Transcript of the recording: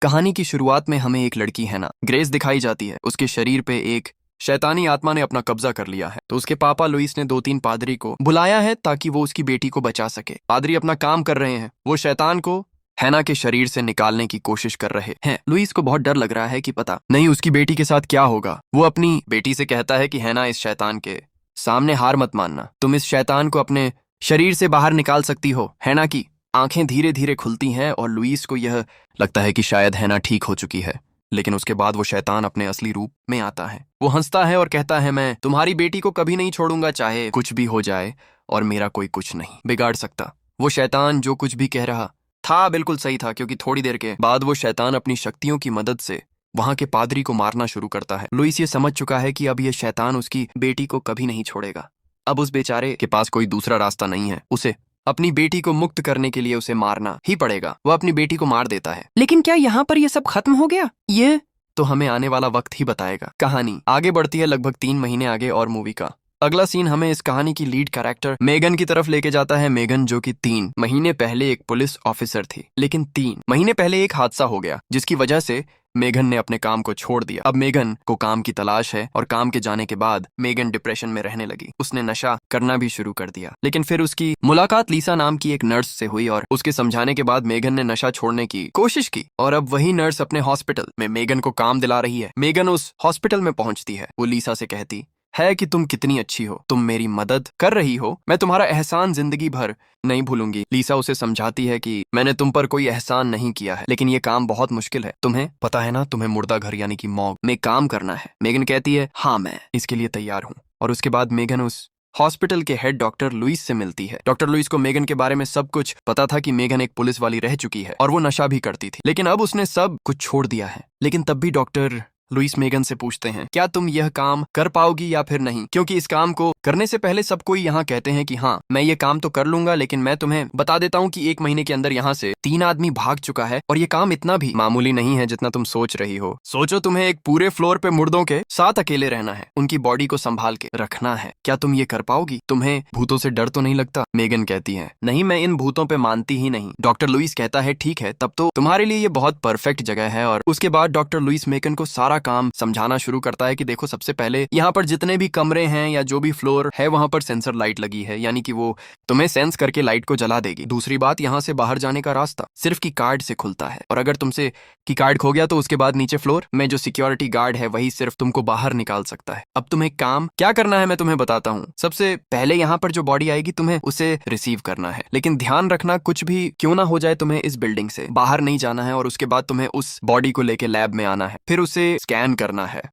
कहानी की शुरुआत में हमें एक लड़की है ना ग्रेस दिखाई जाती है। उसके शरीर पे एक शैतानी आत्मा ने अपना कब्जा कर लिया है। तो उसके पापा लुइस ने 2-3 पादरी को बुलाया है ताकि वो उसकी बेटी को बचा सके। पादरी अपना काम कर रहे हैं, वो शैतान को हैना के शरीर से निकालने की कोशिश कर रहे हैं। लुइस को बहुत डर लग रहा है कि पता नहीं उसकी बेटी के साथ क्या होगा। वो अपनी बेटी से कहता है कि हैना, इस शैतान के सामने हार मत मानना, तुम इस शैतान को अपने शरीर से बाहर निकाल सकती हो। हैना की आंखें धीरे धीरे खुलती हैं और लुइस को यह लगता है कि शायद हैना ठीक हो चुकी है। लेकिन उसके बाद वो शैतान अपने असली रूप में आता है। वो हंसता है और कहता है, मैं तुम्हारी बेटी को कभी नहीं छोड़ूंगा, चाहे कुछ भी हो जाए, और मेरा कोई कुछ नहीं बिगाड़ सकता। वो शैतान जो कुछ भी कह रहा था बिल्कुल सही था, क्योंकि थोड़ी देर के बाद वो शैतान अपनी शक्तियों की मदद से वहां के पादरी को मारना शुरू करता है। लुइस ये समझ चुका है कि अब ये शैतान उसकी बेटी को कभी नहीं छोड़ेगा। अब उस बेचारे के पास कोई दूसरा रास्ता नहीं है, उसे अपनी बेटी को मुक्त करने के लिए उसे मारना ही पड़ेगा। वो अपनी बेटी को मार देता है। लेकिन क्या यहाँ पर यह सब खत्म हो गया? ये तो हमें आने वाला वक्त ही बताएगा। कहानी आगे बढ़ती है लगभग 3 महीने आगे, और मूवी का अगला सीन हमें इस कहानी की लीड कैरेक्टर मेगन की तरफ लेके जाता है। मेगन जो कि 3 महीने पहले एक पुलिस ऑफिसर थी, लेकिन 3 महीने पहले एक हादसा हो गया जिसकी वजह से मेगन ने अपने काम को छोड़ दिया। अब मेगन को काम की तलाश है, और काम के जाने के बाद मेगन डिप्रेशन में रहने लगी। उसने नशा करना भी शुरू कर दिया। लेकिन फिर उसकी मुलाकात लीसा नाम की एक नर्स से हुई, और उसके समझाने के बाद मेगन ने नशा छोड़ने की कोशिश की। और अब वही नर्स अपने हॉस्पिटल में मेगन को काम दिला रही है। मेगन उस हॉस्पिटल में पहुंचती है। वो लीसा से कहती है कि तुम कितनी अच्छी हो, तुम मेरी मदद कर रही हो, मैं तुम्हारा एहसान जिंदगी भर नहीं भूलूंगी। लीसा उसे समझाती है कि मैंने तुम पर कोई एहसान नहीं किया है, लेकिन ये काम बहुत मुश्किल है। तुम्हें पता है ना, तुम्हें मुर्दा घर यानी कि मॉर्ग में काम करना है। मेगन कहती है, हाँ मैं इसके लिए तैयार हूँ। और उसके बाद मेगन उस हॉस्पिटल के हेड डॉक्टर लुइस से मिलती है। डॉक्टर लुइस को मेगन के बारे में सब कुछ पता था कि मेगन एक पुलिस वाली रह चुकी है और वो नशा भी करती थी, लेकिन अब उसने सब कुछ छोड़ दिया है। लेकिन तब भी डॉक्टर लुइस मेगन से पूछते हैं, क्या तुम यह काम कर पाओगी या फिर नहीं? क्योंकि इस काम को करने से पहले सब कोई यहाँ कहते हैं कि हाँ मैं ये काम तो कर लूंगा, लेकिन मैं तुम्हें बता देता हूँ कि 1 महीने के अंदर यहाँ से 3 आदमी भाग चुका है, और ये काम इतना भी मामूली नहीं है जितना तुम सोच रही हो। सोचो, तुम्हें एक पूरे फ्लोर पे मुर्दों के साथ अकेले रहना है, उनकी बॉडी को संभाल के रखना है। क्या तुम ये कर पाओगी? तुम्हें भूतों से डर तो नहीं लगता? मेगन कहती है, नहीं, मैं इन भूतों पे मानती ही नहीं। डॉक्टर लुइस कहता है, ठीक है, तब तो तुम्हारे लिए ये बहुत परफेक्ट जगह है। और उसके बाद डॉक्टर लुइस मेगन को सारा काम समझाना शुरू करता है कि देखो, सबसे पहले यहाँ पर जितने भी कमरे हैं या जो भी फ्लोर है वहां पर सेंसर लाइट लगी है, यानी कि वो तुम्हें सेंस करके लाइट को जला देगी। दूसरी बात, यहाँ से बाहर जाने का रास्ता सिर्फ की कार्ड से खुलता है, और अगर तुमसे की कार्ड खो गया तो उसके बाद नीचे फ्लोर में जो सिक्योरिटी गार्ड है वही सिर्फ तुमको बाहर निकाल सकता है। अब तुम्हें काम क्या करना है मैं तुम्हें बताता हूँ। सबसे पहले यहाँ पर जो बॉडी आएगी तुम्हें उसे रिसीव करना है, लेकिन ध्यान रखना कुछ भी क्यों ना हो जाए तुम्हें इस बिल्डिंग से बाहर नहीं जाना है। और उसके बाद तुम्हें उस बॉडी को लेके लैब में आना है, फिर उसे स्कैन करना है,